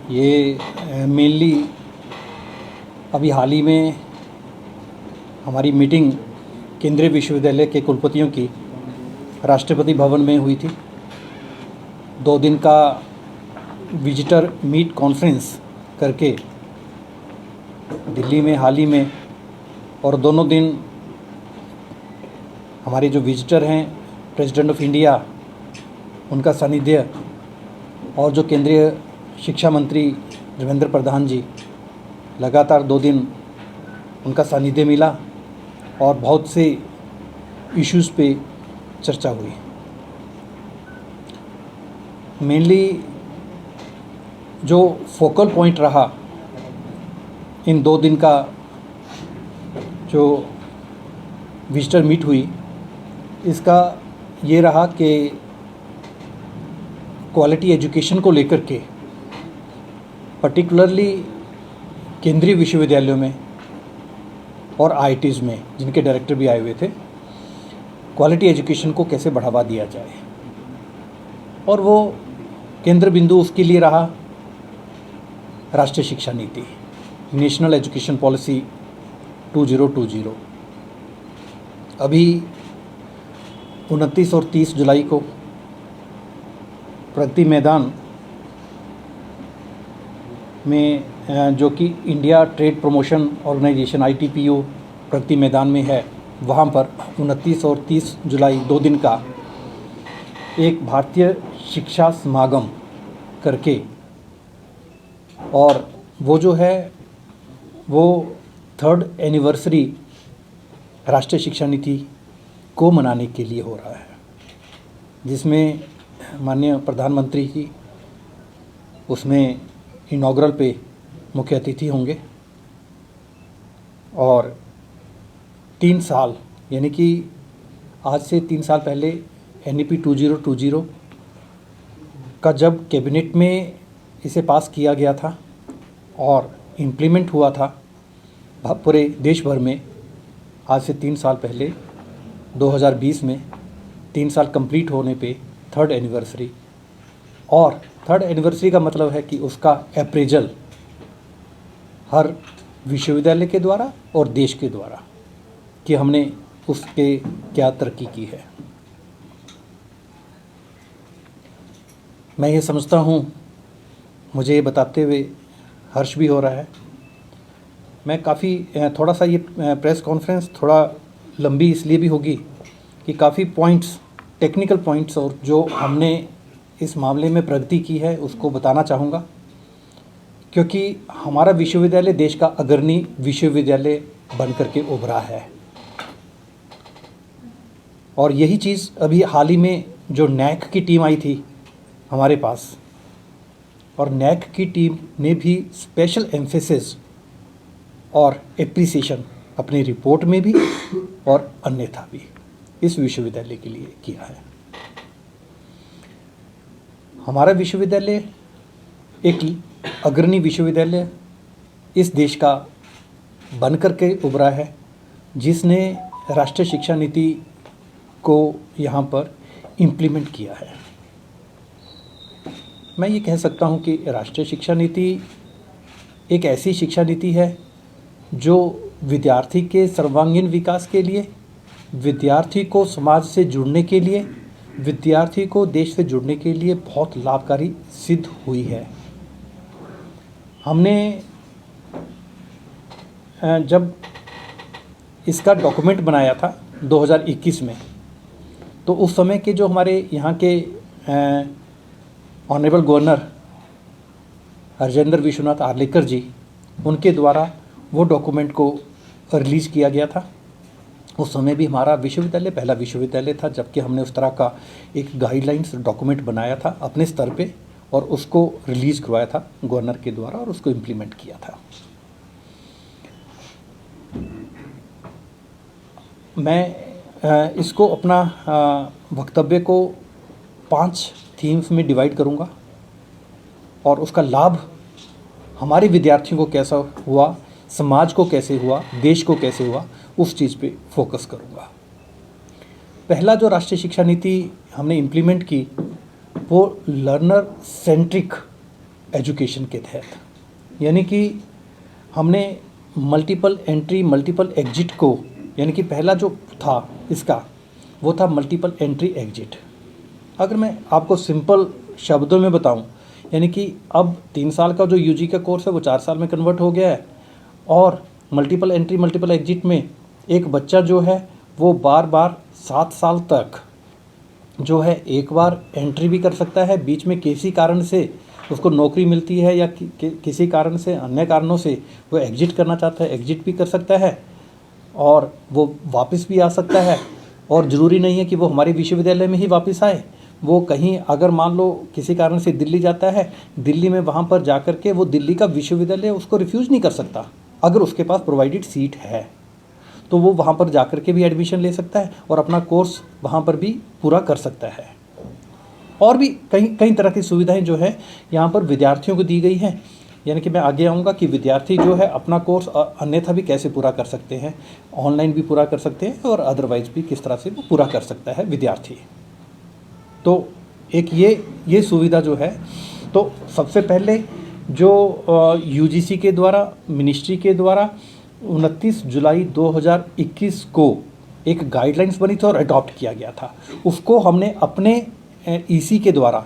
ये मेनली अभी हाल ही में हमारी मीटिंग केंद्रीय विश्वविद्यालय के कुलपतियों की राष्ट्रपति भवन में हुई थी। 2 दिन का विजिटर मीट कॉन्फ्रेंस करके दिल्ली में हाल ही में, और दोनों दिन हमारे जो विजिटर हैं प्रेसिडेंट ऑफ इंडिया उनका सानिध्य और जो केंद्रीय शिक्षा मंत्री धर्मेंद्र प्रधान जी, लगातार 2 दिन उनका सानिध्य मिला और बहुत से इश्यूज़ पे चर्चा हुई। मेनली जो फोकल पॉइंट रहा इन 2 दिन का जो विजिटर मीट हुई, इसका ये रहा कि क्वालिटी एजुकेशन को लेकर के पर्टिकुलरली केंद्रीय विश्वविद्यालयों में और आईआईटीज़ में, जिनके डायरेक्टर भी आए हुए थे, क्वालिटी एजुकेशन को कैसे बढ़ावा दिया जाए। और वो केंद्र बिंदु उसके लिए रहा राष्ट्रीय शिक्षा नीति, नेशनल एजुकेशन पॉलिसी 2020। अभी 29 और 30 जुलाई को प्रगति मैदान में, जो कि India trade promotion organisation ITPO Pragati Maidan में है, वहाँ पर 29 और 30 जुलाई 2 दिन का एक भारतीय शिक्षा समागम करके, और वो जो है वो 3rd एनिवर्सरी राष्ट्रीय शिक्षा नीति को मनाने के लिए हो रहा है, जिसमें माननीय प्रधानमंत्री जी उसमें इनॉग्रल पे मुख्य अतिथि होंगे। और 3 साल यानी कि आज से 3 साल पहले NEP 2020 का जब कैबिनेट में इसे पास किया गया था और इम्प्लीमेंट हुआ था पूरे देश भर में, आज से 3 साल पहले 2020 में 3 साल कंप्लीट होने पे 3rd एनिवर्सरी, और 3rd एनिवर्सरी का मतलब है कि उसका अप्रेजल हर विश्वविद्यालय के द्वारा और देश के द्वारा कि हमने उसके क्या तरक्की की है। मैं ये समझता हूँ, मुझे ये बताते हुए हर्ष भी हो रहा है। मैं काफ़ी थोड़ा सा ये प्रेस कॉन्फ्रेंस थोड़ा लंबी इसलिए भी होगी कि काफ़ी पॉइंट्स, टेक्निकल पॉइंट्स और जो हमने इस मामले में प्रगति की है उसको बताना चाहूँगा, क्योंकि हमारा विश्वविद्यालय देश का अग्रणी विश्वविद्यालय बन करके उभरा है। और यही चीज़ अभी हाल ही में जो NAAC की टीम आई थी हमारे पास, और NAAC की टीम ने भी स्पेशल एम्फेसिस और एप्रिसिएशन अपनी रिपोर्ट में भी और अन्यथा भी इस विश्वविद्यालय के लिए किया है। हमारा विश्वविद्यालय एक अग्रणी विश्वविद्यालय इस देश का बन करके उभरा है, जिसने राष्ट्रीय शिक्षा नीति को यहाँ पर इम्प्लीमेंट किया है। मैं ये कह सकता हूँ कि राष्ट्रीय शिक्षा नीति एक ऐसी शिक्षा नीति है जो विद्यार्थी के सर्वांगीण विकास के लिए, विद्यार्थी को समाज से जुड़ने के लिए, विद्यार्थी को देश से जुड़ने के लिए बहुत लाभकारी सिद्ध हुई है। हमने जब इसका डॉक्यूमेंट बनाया था 2021 में, तो उस समय के जो हमारे यहाँ के ऑनरेबल गवर्नर हरजेंद्र विश्वनाथ आर्लेकर जी, उनके द्वारा वो डॉक्यूमेंट को रिलीज़ किया गया था। उस समय भी हमारा विश्वविद्यालय पहला विश्वविद्यालय था जबकि हमने उस तरह का एक गाइडलाइंस डॉक्यूमेंट बनाया था अपने स्तर पे, और उसको रिलीज़ करवाया था गवर्नर के द्वारा और उसको इम्प्लीमेंट किया था। मैं इसको अपना वक्तव्य को 5 थीम्स में डिवाइड करूँगा, और उसका लाभ हमारे विद्यार्थियों को कैसा हुआ, समाज को कैसे हुआ, देश को कैसे हुआ, उस चीज़ पे फोकस करूँगा। पहला जो राष्ट्रीय शिक्षा नीति हमने इम्प्लीमेंट की वो लर्नर सेंट्रिक एजुकेशन के तहत, यानी कि हमने मल्टीपल एंट्री मल्टीपल एग्जिट को, यानी कि पहला जो था इसका वो था मल्टीपल एंट्री एग्जिट। अगर मैं आपको सिंपल शब्दों में बताऊं, यानी कि अब 3 साल का जो यूजी का कोर्स है वो 4 साल में कन्वर्ट हो गया है, और मल्टीपल एंट्री मल्टीपल एग्जिट में एक बच्चा जो है वो बार बार 7 साल तक जो है एक बार एंट्री भी कर सकता है, बीच में किसी कारण से उसको नौकरी मिलती है या किसी कारण से, अन्य कारणों से वो एग्जिट करना चाहता है, एग्जिट भी कर सकता है और वो वापस भी आ सकता है। और ज़रूरी नहीं है कि वो हमारे विश्वविद्यालय में ही वापस आए, वो कहीं अगर मान लो किसी कारण से दिल्ली जाता है, दिल्ली में वहाँ पर जा कर के वो दिल्ली का विश्वविद्यालय उसको रिफ्यूज़ नहीं कर सकता। अगर उसके पास प्रोवाइडेड सीट है तो वो वहाँ पर जा कर के भी एडमिशन ले सकता है और अपना कोर्स वहाँ पर भी पूरा कर सकता है। और भी कई तरह की सुविधाएं जो है यहाँ पर विद्यार्थियों को दी गई हैं, यानी कि मैं आगे आऊँगा कि विद्यार्थी जो है अपना कोर्स अन्यथा भी कैसे पूरा कर सकते हैं, ऑनलाइन भी पूरा कर सकते हैं और अदरवाइज भी किस तरह से वो पूरा कर सकता है विद्यार्थी। तो एक ये सुविधा जो है, तो सबसे पहले जो यूजीसी के द्वारा, मिनिस्ट्री के द्वारा 29 जुलाई 2021 को एक गाइडलाइंस बनी थी और अडॉप्ट किया गया था, उसको हमने अपने ईसी के द्वारा,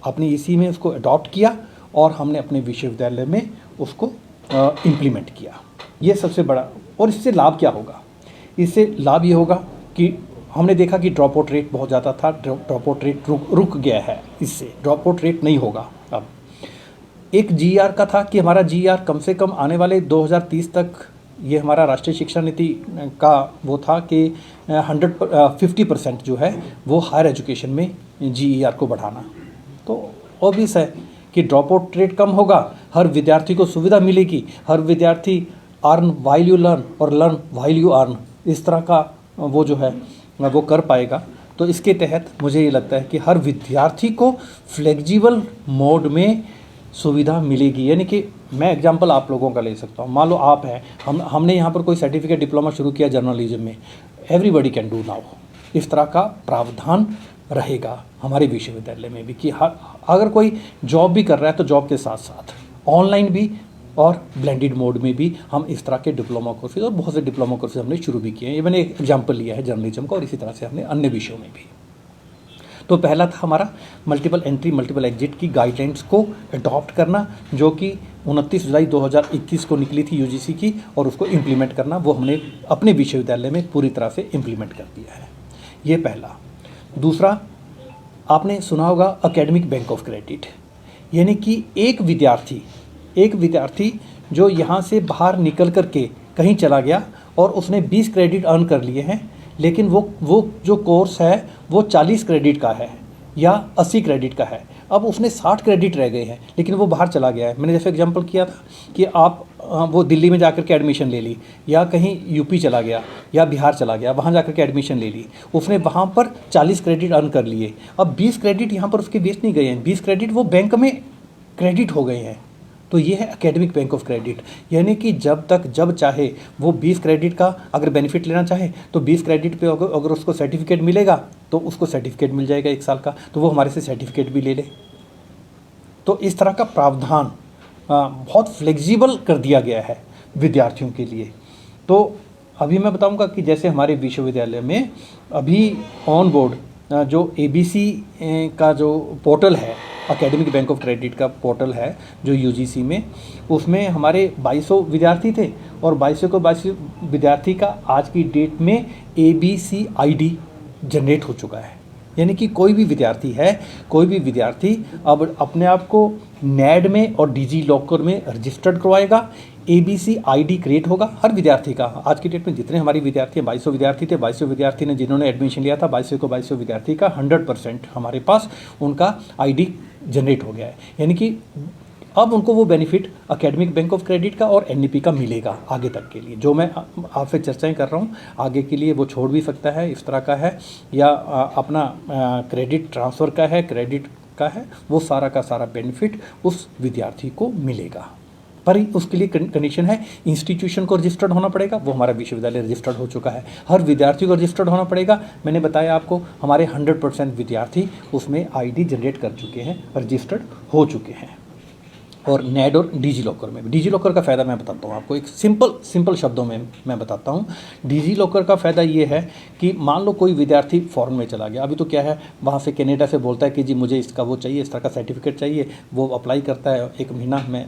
अपने ईसी में उसको अडॉप्ट किया और हमने अपने विश्वविद्यालय में उसको इम्प्लीमेंट किया। ये सबसे बड़ा। और इससे लाभ क्या होगा? इससे लाभ ये होगा कि हमने देखा कि ड्रॉप आउट रेट बहुत ज़्यादा था, ड्रॉप आउट रेट रुक गया है, इससे ड्रॉप आउट रेट नहीं होगा। अब एक जीआर का था कि हमारा जीआर कम से कम आने वाले 2030 तक, ये हमारा राष्ट्रीय शिक्षा नीति का वो था कि 50% जो है वो हायर एजुकेशन में जीईआर को बढ़ाना। तो ऑब्वियस है कि ड्रॉप आउट रेट कम होगा, हर विद्यार्थी को सुविधा मिलेगी, हर विद्यार्थी अर्न वाइल यू लर्न और लर्न वाइल यू अर्न, इस तरह का वो जो है वो कर पाएगा। तो इसके तहत मुझे ये लगता है कि हर विद्यार्थी को फ्लेक्सिबल मोड में सुविधा मिलेगी। यानी कि मैं एग्जांपल आप लोगों का ले सकता हूँ, मान लो आप हैं, हमने यहाँ पर कोई सर्टिफिकेट डिप्लोमा शुरू किया जर्नलिज्म में, एवरीबॉडी कैन डू नाउ। इस तरह का प्रावधान रहेगा हमारे विश्वविद्यालय में भी कि अगर कोई जॉब भी कर रहा है तो जॉब के साथ साथ ऑनलाइन भी और ब्लेंडेड मोड में भी हम इस तरह के डिप्लोमा कोर्सेज, और बहुत से डिप्लोमा कोर्सेज हमने शुरू भी किए हैं। ये मैंने एक एग्जाम्पल लिया है जर्नलिज्म का, और इसी तरह से हमने अन्य विषयों में भी। तो पहला था हमारा मल्टीपल एंट्री मल्टीपल एग्जिट की गाइडलाइंस को अडॉप्ट करना, जो कि 29 जुलाई 2021 को निकली थी यूजीसी की, और उसको इम्प्लीमेंट करना, वो हमने अपने विश्वविद्यालय में पूरी तरह से इम्प्लीमेंट कर दिया है। ये पहला। दूसरा, आपने सुना होगा एकेडमिक बैंक ऑफ क्रेडिट, यानी कि एक विद्यार्थी जो यहाँ से बाहर निकल कर के कहीं चला गया और उसने 20 क्रेडिट अर्न कर लिए हैं, लेकिन वो जो कोर्स है वो 40 क्रेडिट का है या 80 क्रेडिट का है, अब उसने 60 क्रेडिट रह गए हैं, लेकिन वो बाहर चला गया है। मैंने जैसे एग्जांपल किया था कि आप वो दिल्ली में जाकर के एडमिशन ले ली, या कहीं यूपी चला गया या बिहार चला गया, वहाँ जाकर के एडमिशन ले ली, उसने वहाँ पर 40 क्रेडिट अर्न कर लिए। अब 20 क्रेडिट यहाँ पर उसके वेस्ट नहीं गए हैं, 20 क्रेडिट वो बैंक में क्रेडिट हो गए हैं। तो ये है एकेडमिक बैंक ऑफ क्रेडिट, यानी कि जब चाहे वो 20 क्रेडिट का अगर बेनिफिट लेना चाहे तो 20 क्रेडिट पे अगर उसको सर्टिफिकेट मिलेगा तो उसको सर्टिफिकेट मिल जाएगा 1 साल का, तो वो हमारे से सर्टिफिकेट भी ले ले। तो इस तरह का प्रावधान बहुत फ्लेक्सिबल कर दिया गया है विद्यार्थियों के लिए। तो अभी मैं बताऊंगा कि जैसे हमारे विश्वविद्यालय में अभी ऑन बोर्ड जो ABC का जो पोर्टल है, एकेडमिक बैंक ऑफ क्रेडिट का पोर्टल है जो यूजीसी में, उसमें हमारे 2200 विद्यार्थी थे, और 2200 विद्यार्थी का आज की डेट में ABC ID जनरेट हो चुका है। यानी कि कोई भी विद्यार्थी अब अपने आप को नेड में और डिजी लॉकर में रजिस्टर्ड करवाएगा, ABC ID क्रिएट होगा हर विद्यार्थी का। आज की डेट में जितने हमारी विद्यार्थी हैं, 2200 विद्यार्थी थे, 2200 विद्यार्थी ने जिन्होंने एडमिशन लिया था, 2200 विद्यार्थी का 100% हमारे पास उनका ID जनरेट हो गया है। यानी कि अब उनको वो benefit academic bank of credit का और NEP का मिलेगा आगे तक के लिए। जो मैं आपसे चर्चाएं कर रहा हूँ, आगे के लिए वो छोड़ भी सकता है, इस तरह का है, या अपना क्रेडिट ट्रांसफ़र का है, क्रेडिट का है, वो सारा का सारा बेनिफिट उस विद्यार्थी को मिलेगा। पर उसके लिए कंडीशन है, इंस्टीट्यूशन को रजिस्टर्ड होना पड़ेगा, वो हमारा विश्वविद्यालय रजिस्टर्ड हो चुका है। हर विद्यार्थी को रजिस्टर्ड होना पड़ेगा। मैंने बताया आपको, हमारे 100% विद्यार्थी उसमें ID जनरेट कर चुके हैं, रजिस्टर्ड हो चुके हैं। और नेड और डिजी लॉकर में। डिजी लॉकर का फ़ायदा मैं बताता हूँ आपको, एक सिंपल शब्दों में मैं बताता हूँ। डिजी लॉकर का फ़ायदा ये है कि मान लो कोई विद्यार्थी फॉरेन में चला गया, अभी तो क्या है, वहाँ से कनाडा से बोलता है कि जी मुझे इसका वो चाहिए, इस तरह का सर्टिफिकेट चाहिए, वो अप्लाई करता है, एक महीना मैं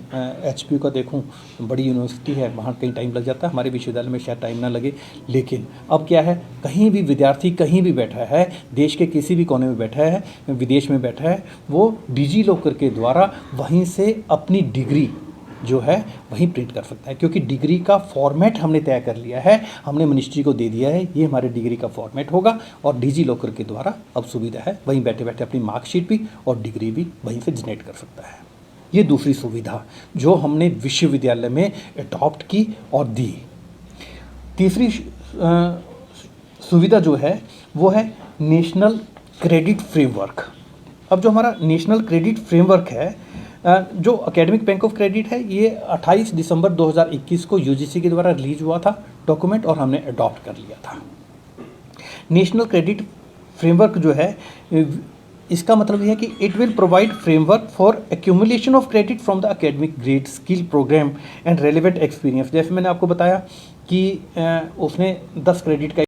HPU का देखूँ, बड़ी यूनिवर्सिटी है, वहाँ कहीं टाइम लग जाता है, हमारे विश्वविद्यालय में शायद टाइम ना लगे। लेकिन अब क्या है, कहीं भी विद्यार्थी कहीं भी बैठा है, देश के किसी भी कोने में बैठा है, विदेश में बैठा है, वो डिजी लॉकर के द्वारा वहीं से अपनी डिग्री जो है वहीं प्रिंट कर सकता है, क्योंकि डिग्री का फॉर्मेट हमने तय कर लिया है, हमने मिनिस्ट्री को दे दिया है, ये हमारे डिग्री का फॉर्मेट होगा। और डिजी लॉकर के द्वारा अब सुविधा है, वहीं बैठे बैठे अपनी मार्कशीट भी और डिग्री भी वहीं से जनरेट कर सकता है। ये दूसरी सुविधा जो हमने विश्वविद्यालय में अडॉप्ट की और दी। तीसरी सुविधा जो है वो है नेशनल क्रेडिट फ्रेमवर्क। अब जो हमारा नेशनल क्रेडिट फ्रेमवर्क है, जो एकेडमिक बैंक ऑफ क्रेडिट है, ये 28 दिसंबर 2021 को UGC के द्वारा रिलीज हुआ था डॉक्यूमेंट, और हमने अडॉप्ट कर लिया था। नेशनल क्रेडिट फ्रेमवर्क जो है, इसका मतलब यह है कि it will provide framework for accumulation of credit from the academic grade, skill programme and relevant experience. जैसे मैंने आपको बताया कि उसने 10 क्रेडिट का